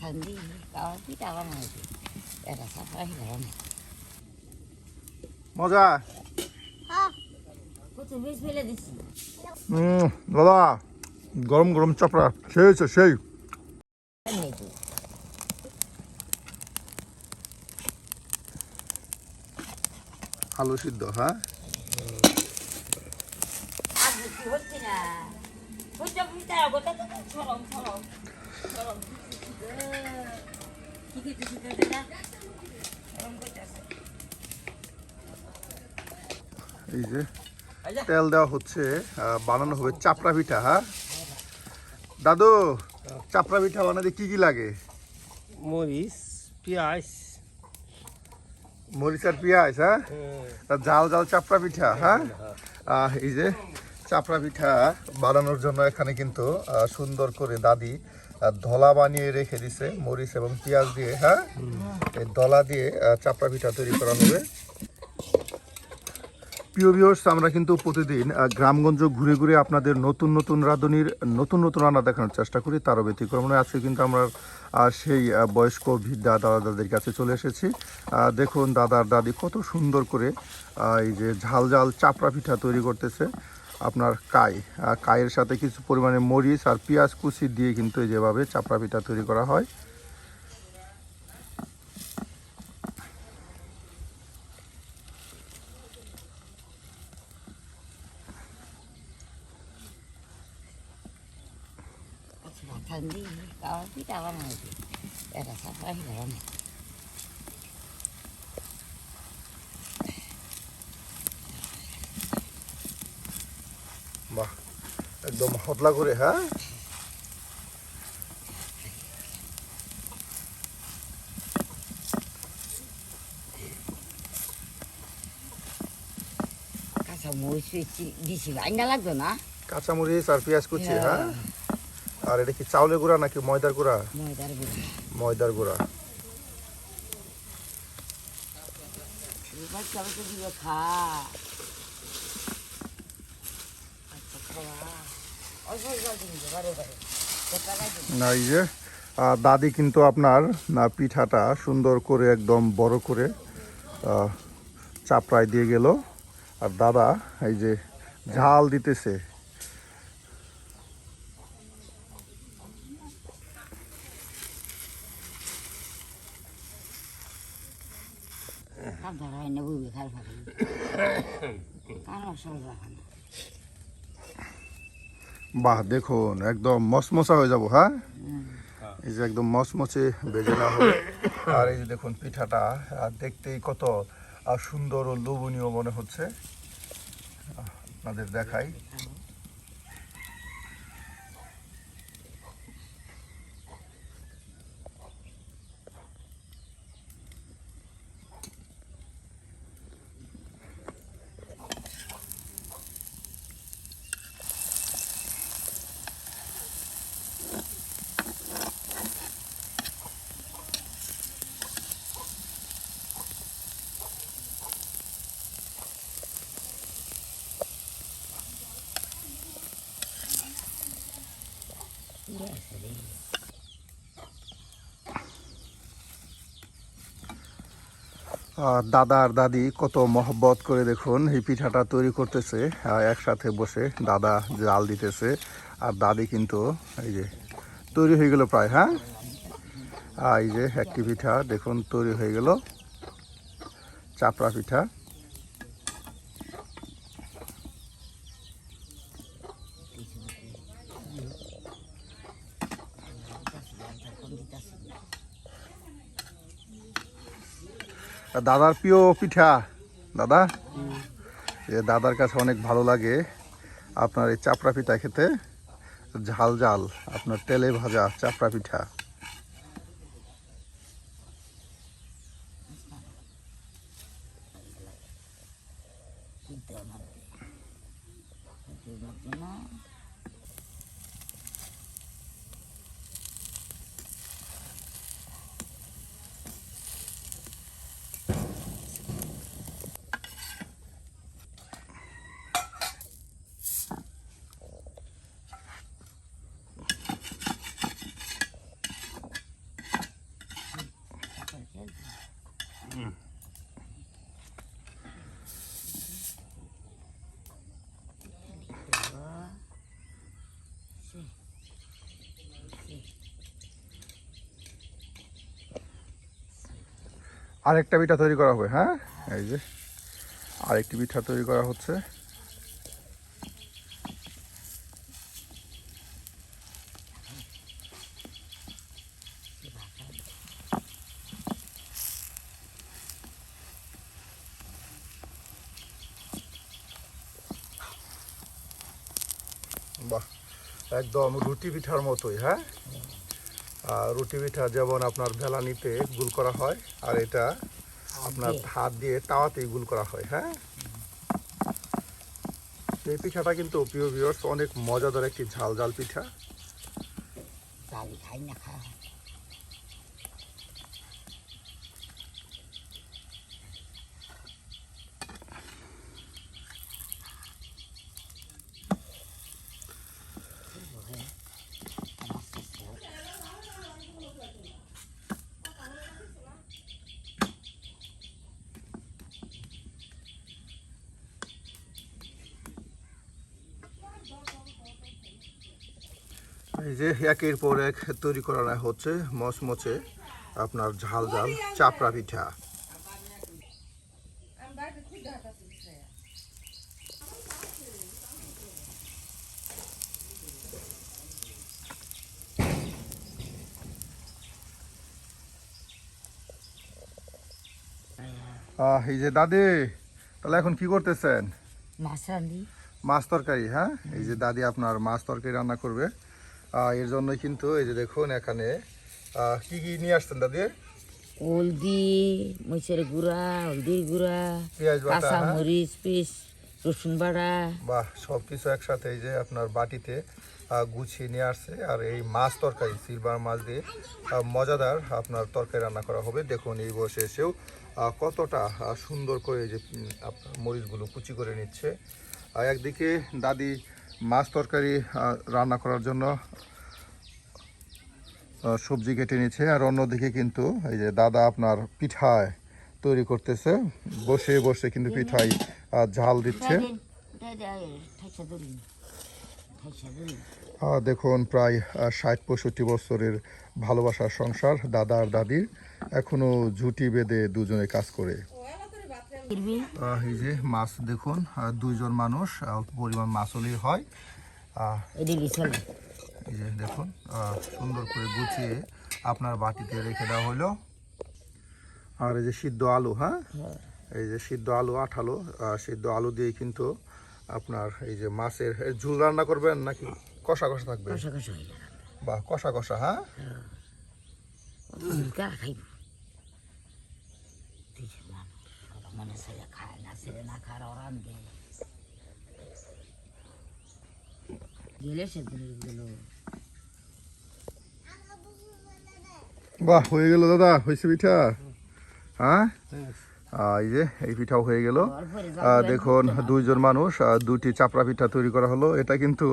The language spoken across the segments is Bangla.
ঠান্ডি খাওয়া পিঠা বানাইছি এটা সাফাই বানাই মজা। কচু বীজ ফেলে দিছি দাদা গরম গরম চাপড়া সেই হয়েছে সেই। আলু সিদ্ধ হ্যাঁ হচ্ছে না পিঠা গোটা তো ছড়ম ছড়ম ছড়ম কি কিছু না গরম করতেছে এই যে তেল দেওয়া হচ্ছে বানানো হবে চাপড়া পিঠা। হ্যাঁ দাদু চাপড়া পিঠা বানাতে কি কি লাগে? মরিচ পেঁয়াজ মরিচ আর পেঁয়াজ। হ্যাঁ জাল জাল চাপড়া পিঠা। হ্যাঁ এই যে চাপড়া পিঠা বানানোর জন্য এখানে কিন্তু সুন্দর করে দাদি ধলা বানিয়ে রেখে দিছে মরিচ এবং পেঁয়াজ দিয়ে। হ্যাঁ এই দলা দিয়ে চাপড়া পিঠা তৈরি করা হবে। প্রিয় ভিউয়ার্স, আমরা কিন্তু প্রতিদিন গ্রামগঞ্জ ঘুরে ঘুরে আপনাদের নতুন নতুন রাঁধুনির নতুন নতুন রান্না দেখানোর চেষ্টা করি। তারও ব্যতিক্রম নয়, আজকে কিন্তু আমরা সেই বয়স্ক বৃদ্ধা দাদা দাদির কাছে চলে এসেছি। দেখুন দাদার দাদি কত সুন্দর করে এই যে ঝাল ঝাল চাপড়া পিঠা তৈরি করতেছে। আপনার কায়ের সাথে কিছু পরিমাণে মরিচ আর পেঁয়াজ কুচি দিয়ে কিন্তু যেভাবে চাপড়া পিঠা তৈরি করা হয়। ঠান্ডি খাওয়া পিঠা বানাইছি এটা সাফাই বানাই বাহ একদম হতলা করে। হ্যাঁ কাঁচা মরিচ দিছি ভাইঙ্গা লাগবে না কাঁচামরিচ আর পেঁয়াজ কুচি। হ্যাঁ আর এটা কি চাউলের গুঁড়া নাকি ময়দার গুঁড়া? ময়দার গুঁড়া ময়দার গুঁড়া। বাচ্চা বাচ্চা দিবে খা আচ্ছা খাওয়া অল্প জল দিবে বারে বারে না এই যে দাদি কিন্তু আপনার পিঠাটা সুন্দর করে একদম বড় করে চাপড়ায় দিয়ে গেল আর দাদা এই যে ঝাল দিতেছে। বাহ দেখুন একদম মচমচা হয়ে যাব। হ্যাঁ এই যে একদম মচমচে ভেজে না হবে। আর এই যে দেখুন পিঠাটা দেখতেই কত সুন্দর ও লোভনীয় মনে হচ্ছে। আপনাদের দেখাই। দাদা আর দাদি কত মহব্বত করে দেখুন এই পিঠাটা তৈরি করতেছে। একসাথে বসে দাদা জাল দিতেছে আর দাদি কিন্তু এই যে তৈরি হয়ে গেল প্রায়। হ্যাঁ এই যে একটি পিঠা দেখুন তৈরি হয়ে গেল চাপড়া পিঠা। দাদার প্রিয় পিঠা দাদা দাদার কাছে অনেক ভালো লাগে আপনার এই চাপড়া পিঠা খেতে। ঝাল ঝাল আপনার তেলে ভাজা চাপড়া পিঠা। আরেকটা পিঠা তৈরি করা হবে, হ্যাঁ এই যে আরেকটি পিঠা তৈরি করা হচ্ছে। বাহ, একদম রুটি পিঠার মতোই, হ্যাঁ। রুটি পিঠা যেমন আপনার ভেলানিতে গুল করা হয়, আর এটা আপনার হাত দিয়ে তাওয়াতেই গুল করা হয়, হ্যাঁ। এই পিঠাটা কিন্তু প্রিয় ভিউয়ার্স অনেক মজাদার একটি ঝাল ঝাল পিঠা। জালি খাই না খাওয়া হয়। এই যে একের পর এক তৈরি করা হচ্ছে মচমচে আপনার ঝাল ঝাল চাপড়া পিঠা। এই যে দাদি, তাহলে এখন কি করতেছেন? মাছ রান্ধি। মাছ তরকারি, হ্যাঁ। এই যে দাদি আপনার মাছ তরকারি রান্না করবে। এর জন্য কিন্তু এই যে দেখুন এখানে কি কি নিয়ে আসছেন দাদি? হলদি, মরিচের গুঁড়া, হলদির গুঁড়া, পেঁয়াজ বাটা, কাঁচা হ্যাঁ? মরিচ পেস্ট, রসুন বাটা। বাহ, সব কিছু একসাথে এই যে আপনার বাটিতে গুছিয়ে নিয়ে আসছে। আর এই মাছ তরকারি, সিলভার মাছ দিয়ে মজাদার আপনার তরকারি রান্না করা হবে। দেখুন এই বসে এসেও কতটা সুন্দর করে এই যে আপনার মরিচগুলো কুচি করে নিচ্ছে। আর একদিকে দাদি মাছ তরকারি রান্না করার জন্য সবজি কেটে নিচ্ছে, আর অন্যদিকে কিন্তু এই যে দাদা আপনার পিঠায় তৈরি করতেছে। বসে বসে কিন্তু পিঠায় ঝাল দিচ্ছে। দেখুন প্রায় ৬০-৬৫ বছরের ভালোবাসার সংসার দাদা আর দাদির, এখনো জুটি বেঁধে দুজনে কাজ করে। এই যে মাছ দেখুন, দুইজন মানুষ অল্প পরিমাণ মাছ হলেই হয়। এই যে দেখুন সুন্দর করে গুছিয়ে আপনার বাটিতে রেখে দেওয়া হলো। আর এই যে সিদ্ধ আলু, হ্যাঁ, এই যে সিদ্ধ আলু আঠালো সিদ্ধ আলু দিয়ে কিন্তু আপনার এই যে মাছের ঝোল রান্না করবেন নাকি কষা কষা থাকবে? বাহ, কষা কষা, হ্যাঁ। বাহ, হয়ে গেল দাদা, হয়েছে পিঠা, হ্যাঁ। এই যে এই পিঠাও হয়ে গেল। দেখুন দুইজন মানুষ দুটি চাপড়া পিঠা তৈরি করা হলো। এটা কিন্তু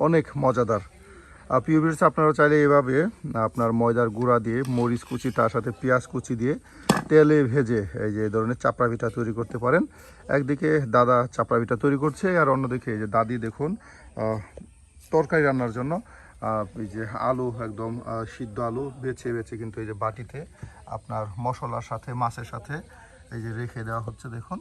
অনেক মজাদার। প্রিয় ভিউয়ার্স, আপনারা চাইলে এভাবে আপনার ময়দার গুঁড়া দিয়ে মরিচ কুচি, তার সাথে পেঁয়াজ কুচি দিয়ে তেলে ভেজে এই যে এই ধরনের চাপড়া পিঠা তৈরি করতে পারেন। একদিকে দাদা চাপড়া পিঠা তৈরি করছে, আর অন্যদিকে এই যে দাদি দেখুন তরকারি রান্নার জন্য এই যে আলু একদম সিদ্ধ আলু বেছে বেছে কিন্তু এই যে বাটিতে আপনার মশলার সাথে মাছের সাথে এই যে রেখে দেওয়া হচ্ছে। দেখুন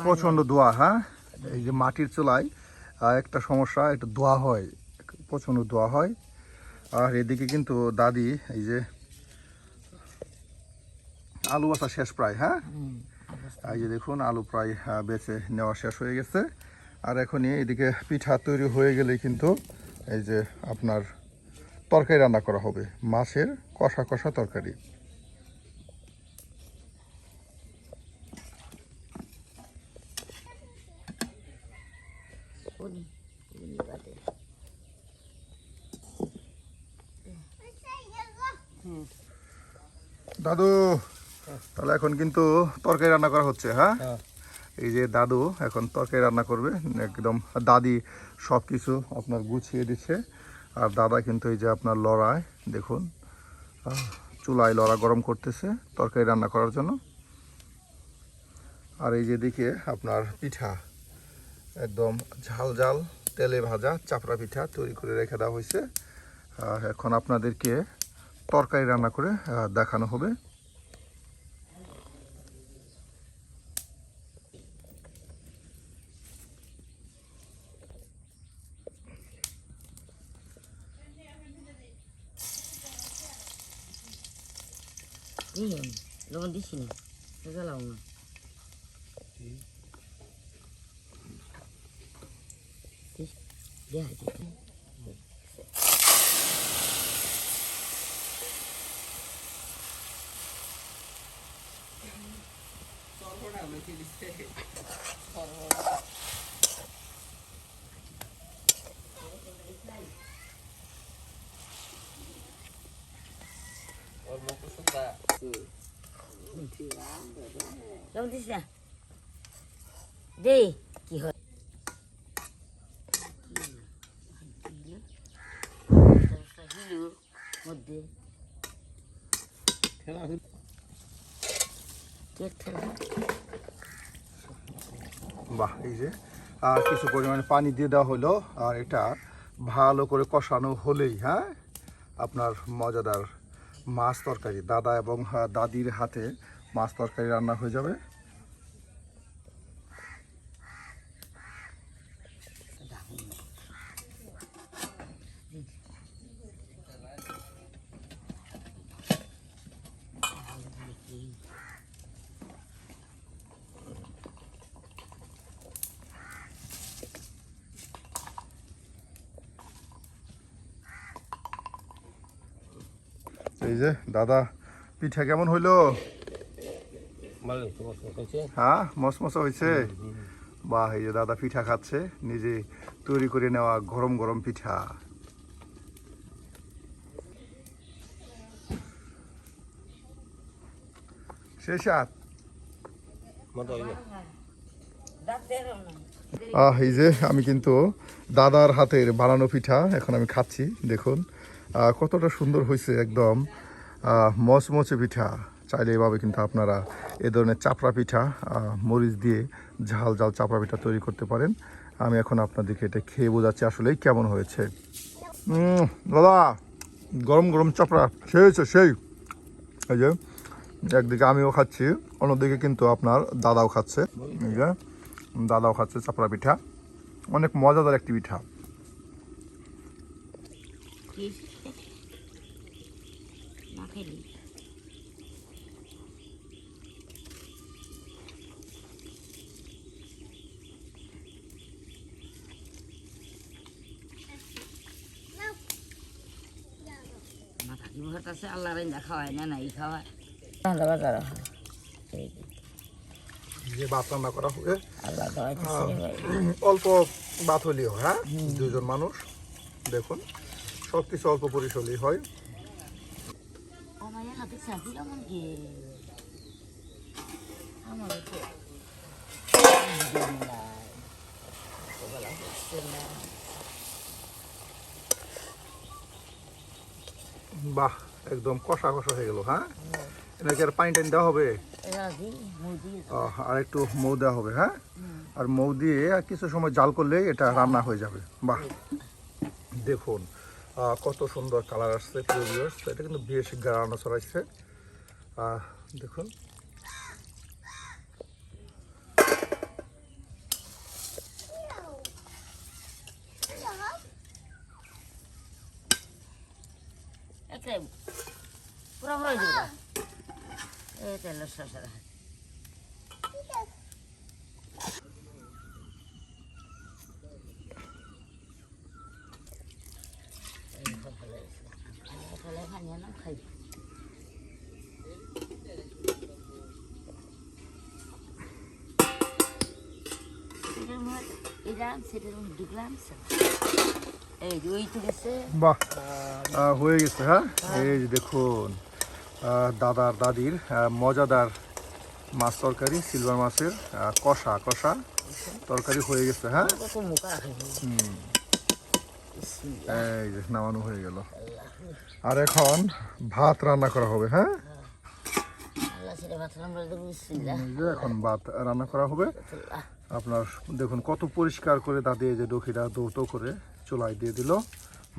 প্রচন্ড ধোঁয়া, হ্যাঁ। এই যে মাটির চুলায় একটা সমস্যা, একটু ধোঁয়া হয়, প্রচন্ড ধোঁয়া হয়। আর এদিকে কিন্তু দাদি এই যে আলু বাছা শেষ প্রায়, হ্যাঁ। এই যে দেখুন আলু প্রায় বেছে নেওয়া শেষ হয়ে গেছে। আর এখনই এদিকে পিঠা তৈরি হয়ে গেলে কিন্তু এই যে আপনার তরকারি রান্না করা হবে, মাছের কষা কষা তরকারি। দাদু, তাহলে এখন কিন্তু তরকারি রান্না করা হচ্ছে, হ্যাঁ। এই যে দাদু এখন তরকারি রান্না করবে, একদম দাদি সব কিছু আপনার গুছিয়ে দিচ্ছে। আর দাদা কিন্তু এই যে আপনার লড়াই দেখুন, চুলায় লড়া গরম করতেছে তরকারি রান্না করার জন্য। আর এই যেদিকে আপনার পিঠা একদম ঝাল ঝাল তেলে ভাজা চাপড়া পিঠা তৈরি করে রেখে দেওয়া হয়েছে। এখন আপনাদেরকে তরকারি রান্না করে দেখানো হবে। লবণ দিছি না, জ্বালাও না। লবণ দিস না, দে কি হয় মধ্যে বাহ, এই যে কিছু পরিমাণে পানি দিয়ে দেওয়া হলো। আর এটা ভালো করে কষানো হলেই আপনার মজাদার মাছ তরকারি, দাদা এবং দাদির হাতে মাছ তরকারি রান্না হয়ে যাবে। এই যে দাদা, পিঠা কেমন হইলো? হ্যাঁ, মসমসা হয়েছে। বাহ, এই যে দাদা পিঠা খাচ্ছে, নিজে তৈরি করে নেওয়া গরম গরম পিঠা। সেই স্বাদ। এই যে আমি কিন্তু দাদার হাতের বানানো পিঠা এখন আমি খাচ্ছি। দেখুন কতটা সুন্দর হয়েছে, একদম মচমচে পিঠা। চাইলে এভাবে কিন্তু আপনারা এ ধরনের চাপড়া পিঠা মরিচ দিয়ে ঝাল ঝাল চাপড়া পিঠা তৈরি করতে পারেন। আমি এখন আপনাদেরকে এটা খেয়ে বোঝাচ্ছি আসলে কেমন হয়েছে। দাদা, গরম গরম চাপড়া সেই হয়েছে, সেই। এই যে একদিকে আমিও খাচ্ছি, অন্যদিকে কিন্তু আপনার দাদাও খাচ্ছে। এই যে দাদাও খাচ্ছে চাপড়া পিঠা, অনেক মজাদার একটি পিঠা। আল্লাহ খাওয়ায় না, নাই খাওয়ায়। যে ভাত রান্না করা হবে অল্প ভাত হলেও, দুজন মানুষ, দেখুন সবকিছু অল্প পরিসরই হয়। বাহ, একদম কষা কষা হয়ে গেল। এনাকে আর পানি টানি দেওয়া হবে, আর একটু মৌ দেওয়া হবে। আর মৌ দিয়ে কিছু সময় জাল করলে এটা রান্না হয়ে যাবে। বাহ, দেখুন কত সুন্দর কালার আসছে। এটা কিন্তু বেশ রান্না ছড়াইছে, দেখুন। পুরা ভরে দিব, এই তেলের শসা খাই। বাহ, হয়ে গেছে। এই যে দেখুন দাদার দাদির মজাদার মাছ তরকারি, সিলভার মাছের কষা কষা তরকারি হয়ে গেছে। এই যে নামানো হয়ে গেল। আর এখন ভাত রান্না করা হবে। ছেড়ে ভাত রান্না করে দেবো, বিসমিল্লাহ। এই যে এখন ভাত রান্না করা হবে। আপনার দেখুন কত পরিষ্কার করে দাদি এই যে ডকিটা দৌতো করে চুলায় দিয়ে দিল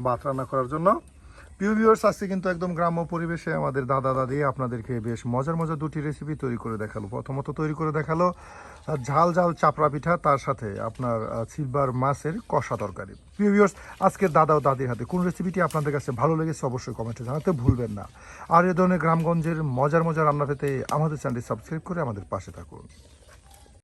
ভাত রান্না করার জন্য। প্রিয় ভিউয়ার্স, আজকে কিন্তু একদম গ্রাম্য পরিবেশে আমাদের দাদা দাদি আপনাদেরকে বেশ মজার মজার দুটি রেসিপি তৈরি করে দেখালো। প্রথমত তৈরি করে দেখালো ঝাল ঝাল চাপড়া পিঠা, তার সাথে আপনার সিলভার মাছের কষা তরকারি। প্রিয় ভিউয়ার্স, আজকে দাদা ও দাদির হাতে কোন রেসিপিটি আপনাদের কাছে ভালো লেগেছে অবশ্যই কমেন্টে জানাতে ভুলবেন না। আর এ ধরনের গ্রামগঞ্জের মজার মজার রান্না পেতে আমাদের চ্যানেলটি সাবস্ক্রাইব করে আমাদের পাশে থাকুন।